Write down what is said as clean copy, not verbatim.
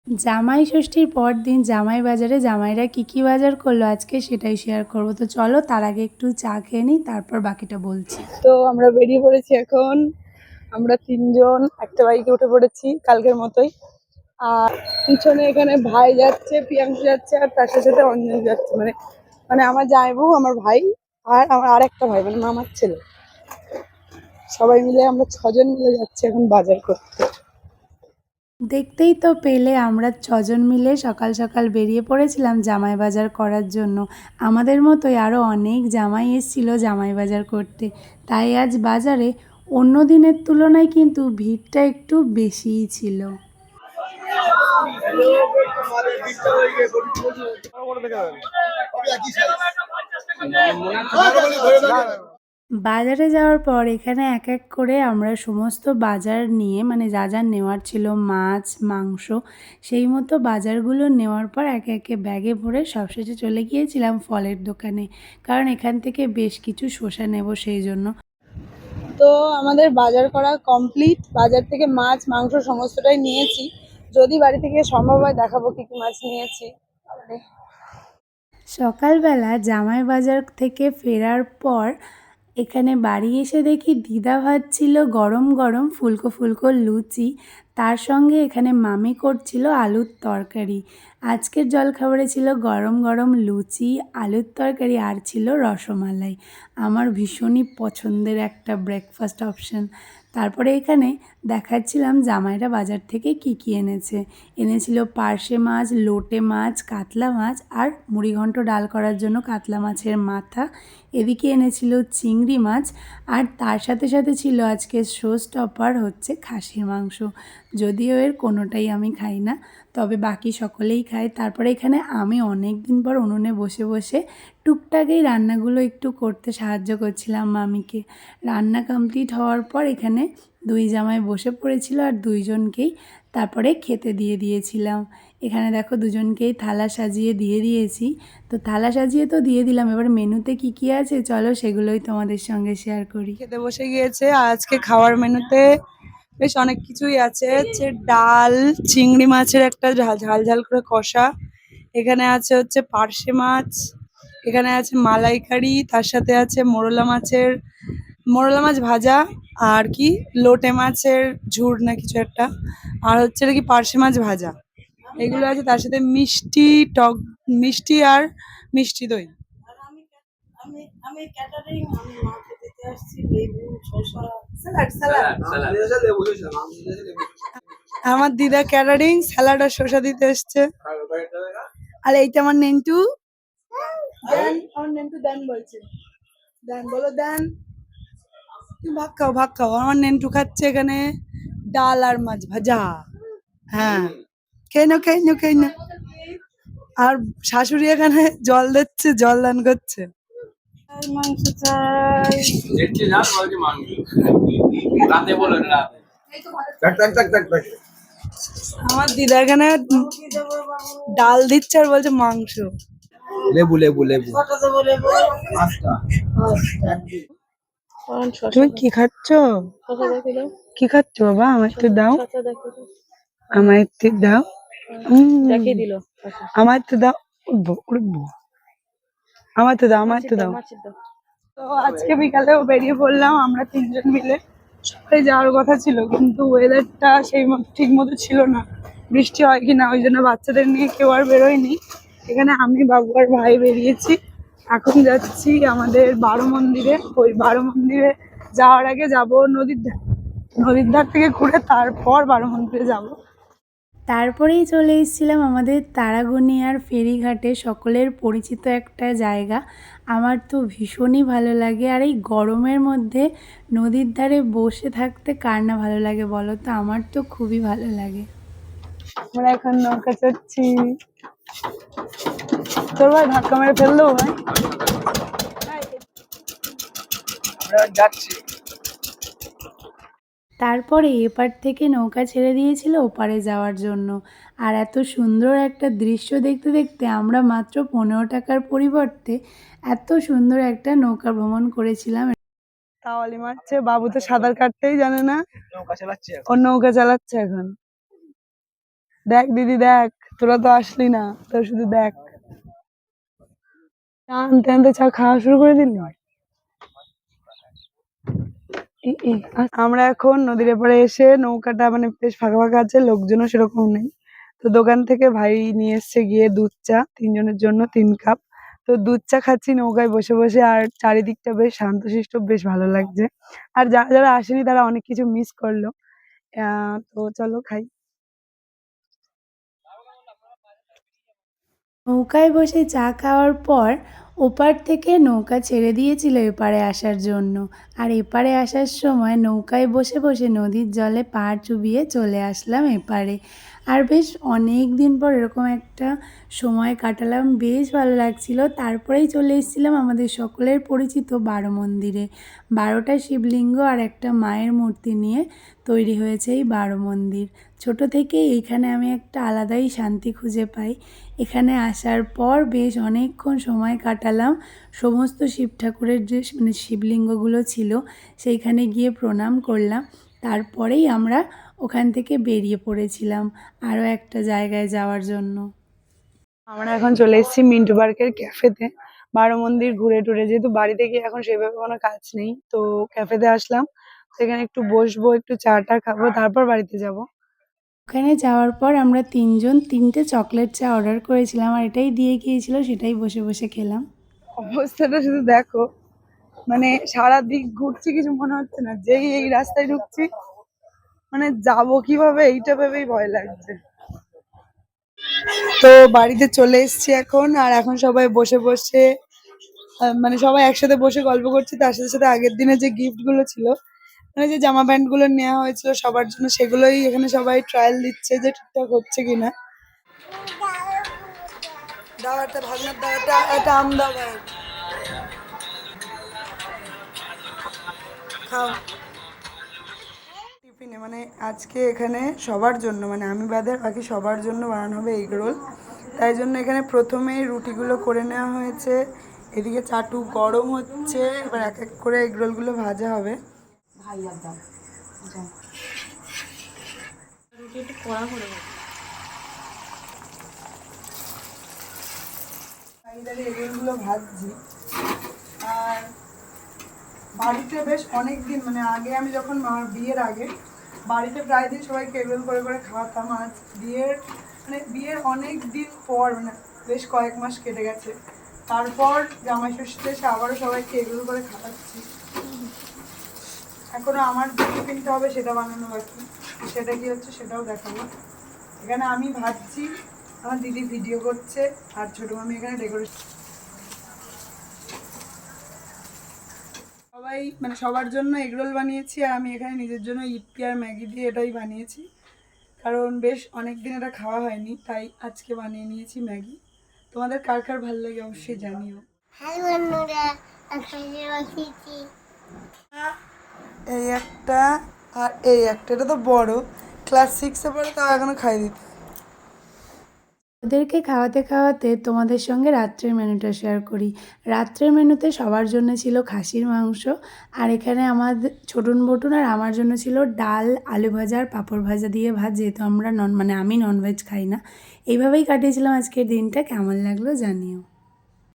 জামাই ষষ্ঠীর পর দিন জামাই বাজারে জামাইরা কী বাজার করলো আজকে সেটাই শেয়ার করব। তো চলো তার আগে একটু চা খেয়ে নিই, তারপর বাকিটা বলছি। তো আমরা বেরিয়ে পড়েছি এখন। আমরা তিনজন একটা বাইকে উঠে পড়েছি কালকের মতোই। আর পিছনে এখানে ভাই যাচ্ছে, প্রিয়াংশু যাচ্ছে, আর তার সাথে সাথে অঞ্জন যাচ্ছে। মানে মানে আমার জামাইবাবু, আমার ভাই, আর আমার আরেকটা ভাই মানে মামার ছেলে। সবাই মিলে আমরা 6জন মিলে যাচ্ছি এখন বাজার করতে। দেখতেই তো পেলে আমরা 6জন মিলে সকাল সকাল বেরিয়ে পড়েছিলাম জামাই বাজার করার জন্য। আমাদের মতোই আরও অনেক জামাই এসেছিল জামাই বাজার করতে, তাই আজ বাজারে অন্য দিনের তুলনায় কিন্তু ভিড়টা একটু বেশিই ছিল। বাজারে যাওয়ার পর এখানে এক এক করে আমরা সমস্ত বাজার নিয়ে, মানে যা যা নেওয়ার ছিল মাছ মাংস, সেই মতো বাজারগুলো নেওয়ার পর একে একে ব্যাগে ভরে সবশেষে চলে গিয়েছিলাম ফলের দোকানে, কারণ এখান থেকে বেশ কিছু শসা নেব সেই জন্য। তো আমাদের বাজার করা কমপ্লিট। বাজার থেকে মাছ মাংস সমস্তটাই নিয়েছি। যদি বাড়ি থেকে সম্ভব হয় দেখাবো কি কি মাছ নিয়েছি। সকালবেলা জামাই বাজার থেকে ফেরার পর এখানে বাড়ি এসে দেখি দিদা ভাজছিল গরম গরম ফুলকো ফুলকো লুচি, তার সঙ্গে এখানে মামি করছিল আলুর তরকারি। আজকের জলখাবারে ছিল গরম গরম লুচি, আলুর তরকারি, আর ছিল রসমালাই। আমার ভীষণই পছন্দের একটা ব্রেকফাস্ট অপশন। তারপরে এখানে দেখাচ্ছিলাম জামাইরা বাজার থেকে কী এনেছে। এনেছিল পার্শে মাছ, লোটে মাছ, কাতলা মাছ, আর মুড়িঘণ্ট ডাল করার জন্য কাতলা মাছের মাথা। এদিকে এনেছিল চিংড়ি মাছ, আর তার সাথে সাথে ছিল আজকে শো স্টপার হচ্ছে খাসির মাংস। যদিও এর কোনোটাই আমি খাই না, তবে বাকি সকলেই খায়। তারপরে এখানে আমি অনেক দিন পর উনুনে বসে বসে টুকটাক এই রান্নাগুলো একটু করতে সাহায্য করছিলাম মামিকে। রান্না কমপ্লিট হওয়ার পর এখানে দুই জামাই বসে পড়েছিল, আর দুইজনকেই তারপরে খেতে দিয়ে দিয়েছিলাম। এখানে দেখো দুজনকেই থালা সাজিয়ে দিয়ে দিয়েছি। তো থালা সাজিয়ে তো দিয়ে দিলাম, এবার মেনুতে কি কি আছে চলো সেগুলোই তোমাদের সঙ্গে শেয়ার করি। খেতে বসে গিয়েছে। আর আজকে খাওয়ার মেনুতে বেশ অনেক কিছুই আছে। হচ্ছে ডাল, চিংড়ি মাছের একটা ঝাল ঝাল ঝাল করে কষা, এখানে আছে হচ্ছে পার্শে মাছ, এখানে আছে মালাইকারি, তার সাথে আছে মোরলা মাছ ভাজা, আর কি লোটে মাছের ঝুড় না কিছু একটা, আর হচ্ছে কি পার্শে মাছ ভাজা। এগুলো আছে, তার সাথে মিষ্টি, টক মিষ্টি, আর মিষ্টি দই। আমার দিদা ক্যাটারিং স্যালাড আর শসা দিতে এসছে। আর এইটা আমার নেন্টু দেন, আমার নেন্টু দেন বলছে, দেন বলো দেন। তুমি ভাগ খাও ভাগ খাও। আমার নেন্টু খাচ্ছে এখানে ডাল আর মাছ ভাজা। হ্যাঁ, খেয়ে নাও খেয়ে নাও খেয়ে নাও। আর শাশুড়ি এখানে জল দিচ্ছে, জল দান করছে। মাংস চাই। আমার দিদা এখানে ডাল দিচ্ছে আর বলছে মাংস। লেবু লেবু লেবু তুমি কি খাচ্ছ? কি খাচ্ছ বাবা? আমার একটু দাও, আমার একটু দাও। দেখিয়ে দিল, আমার একটু দাও, আমার তো দাও, আমার তো দাও। তো আজকে বিকালেও বেরিয়ে পড়লাম আমরা তিনজন মিলে। সবাই যাওয়ার কথা ছিল, কিন্তু ওয়েদারটা সেই ঠিক মতো ছিল না, বৃষ্টি হয় কিনা, ওই জন্য বাচ্চাদের নিয়ে কেউ আর বেরোয়নি। এখানে আমি, বাবু আর ভাই বেরিয়েছি। এখন যাচ্ছি আমাদের বারো মন্দিরে। ওই বারো মন্দিরে যাওয়ার আগে যাব নদীর ধার থেকে ঘুরে তারপর বারো মন্দিরে যাব। তারপরেই চলে এসেছিলাম আমাদের তারাগোনিয়ার ফেরিঘাটে, সকলের পরিচিত একটা জায়গা। আমার তো ভীষণই ভালো লাগে, আর এই গরমের মধ্যে নদীর ধারে বসে থাকতে কার না ভালো লাগে বলো তো? আমার তো খুবই ভালো লাগে। আমরা এখন নৌকা চড়ছি। তোর ভাই ধাক্কা মেরে ফেললো ভাই। আমরা যাচ্ছি। তারপরে এপার থেকে নৌকা ছেড়ে দিয়েছিল ওপারে যাওয়ার জন্য। আর এত সুন্দর একটা দৃশ্য দেখতে দেখতে আমরা মাত্র 15 টাকার পরিবর্তে এত সুন্দর একটা নৌকা ভ্রমণ করেছিলাম। তাওয়ালি মারছে, বাবু তো সাঁতার কাটতেই জানে না, নৌকা চালাচ্ছি ওর নৌকা চালাচ্ছে এখন। দেখ দিদি দেখ, তোরা তো আসলি না, তোরা শুধু দেখ। আনতে আনতে চা খাওয়া শুরু করে দিলি। আমরা এখন নদীর এপারে এসে নৌকাটা মানে বেশ ফাঁকা ফাঁকা আছে, লোকজনও সেরকম নেই। তো দোকান থেকে ভাই নিয়ে এসছে গিয়ে দুধ চা, 3 জনের জন্য 3 কাপ। তো দুধ চা খাচ্ছি নৌকায় বসে বসে, আর চারিদিকটা বেশ শান্তশিষ্ট, বেশ ভালো লাগছে। আর যারা যারা আসেনি তারা অনেক কিছু মিস করলো। তো চলো খাই। নৌকায় বসে চা খাওয়ার পর ওপার থেকে নৌকা ছেড়ে দিয়েছিল এপারে আসার জন্য। আর এপারে আসার সময় নৌকায় বসে বসে নদীর জলে পা চুবিয়ে চলে আসলাম এপারে। আর বেশ অনেক দিন পর এরকম একটা সময় কাটালাম, বেশ ভালো লাগছিল। তারপরেই চলে এসেছিলাম আমাদের সকলের পরিচিত 12 মন্দিরে। 12টা শিবলিঙ্গ আর একটা মায়ের মূর্তি নিয়ে তৈরি হয়েছে এই 12 মন্দির। ছোট থেকেই এইখানে আমি একটা আলাদাই শান্তি খুঁজে পাই। এখানে আসার পর বেশ অনেকক্ষণ সময় কাটালাম। সমস্ত শিব ঠাকুরের যে মানে শিবলিঙ্গগুলো ছিল সেইখানে গিয়ে প্রণাম করলাম। তারপরেই আমরা ওখান থেকে বেরিয়ে পড়েছিলাম আরও একটা জায়গায় যাওয়ার জন্য। আমরা এখন চলে এসেছি মিন্টু পার্কের ক্যাফেতে। 12 মন্দির ঘুরে টুরে, যেহেতু বাড়িতে গিয়ে এখন সেভাবে কোনো কাজ নেই, তো ক্যাফেতে আসলাম। সেখানে একটু বসবো, একটু চা টা খাবো, তারপর বাড়িতে যাব। ওখানে যাওয়ার পর আমরা 3জন 3টে চকলেট চা অর্ডার করেছিলাম, আর এটাই দিয়ে গিয়েছিল, সেটাই বসে বসে খেলাম। অবস্থাটা শুধু দেখো, মানে সারা দিক ঘুরছি, কিছু মনে হচ্ছে না। যেই এই রাস্তায় ঢুকছি, মানে যাবো কিভাবে এইটা ভেবেই ভয় লাগছে। তো বাড়িতে চলে এসেছি এখন, আর এখন সবাই বসে বসে মানে সবাই একসাথে বসে গল্প করছি। তার সাথে সাথে আগের দিনে যে গিফট গুলো ছিল, মানে যে জামা প্যান্ট গুলো নেওয়া হয়েছিল সবার জন্য, সেগুলোই এখানে সবাই ট্রায়াল দিচ্ছে যে ঠিকঠাক হচ্ছে কিনা। দাও একটা ভাগনার, দাও একটা আম, দাও ভাই, খাও। টিফিনে মানে আজকে এখানে সবার জন্য, মানে আমি বাদে আর বাকি সবার জন্য বানানো হবে এগ রোল। তাই জন্য এখানে প্রথমেই রুটিগুলো করে নেওয়া হয়েছে, এদিকে চাটু গরম হচ্ছে, এবার এক এক করে এগ রোলগুলো ভাজা হবে। এগ রোলগুলো ভাজছি। আর বাড়িতে বেশ অনেক দিন, মানে আগে আমি যখন আমার বিয়ের আগে বাড়িতে প্রায় দিন সবাইকে এগ রোল করে করে খাওয়াতাম। আজ বিয়ের অনেক দিন পর, মানে বেশ কয়েক মাস কেটে গেছে, তারপর জামাই ষষ্ঠীতে এসে আবারও সবাইকে এগ রোল করে খাওয়াচ্ছি। এখনো আমার যে টিফিনটা হবে সেটা বানানো বাকি, সেটা কি হচ্ছে সেটাও দেখাবো। এখানে আমি ভাজছি, আমার দিদি ভিডিও করছে, আর ছোটো মামি এখানে ডেকোরেশন। সবাই মানে সবার জন্য এগরোল বানিয়েছি, আর আমি এখানে নিজের জন্য ইপি আর ম্যাগি দিয়ে এটাই বানিয়েছি, কারণ বেশ অনেক দিন এটা খাওয়া হয়নি, তাই আজকে বানিয়ে নিয়েছি ম্যাগি। তোমাদের কার কার ভালো লাগে অবশ্যই জানিও। এই একটা আর এই একটা, এটা তো বড়, ক্লাস 6-এ পড়ে, তাও এখনো খাই দিতে। ওদেরকে খাওয়াতে খাওয়াতে তোমাদের সঙ্গে রাত্রের মেনুটা শেয়ার করি। রাত্রের মেনুতে সবার জন্য ছিল খাসির মাংস, আর এখানে আমাদের ছোটন বটুন আর আমার জন্য ছিল ডাল, আলু ভাজা আর পাঁপড় ভাজা দিয়ে ভাত, যেহেতু আমরা আমি ননভেজ খাই না। এইভাবেই কাটিয়েছিলাম আজকের দিনটা। কেমন লাগলো জানিও।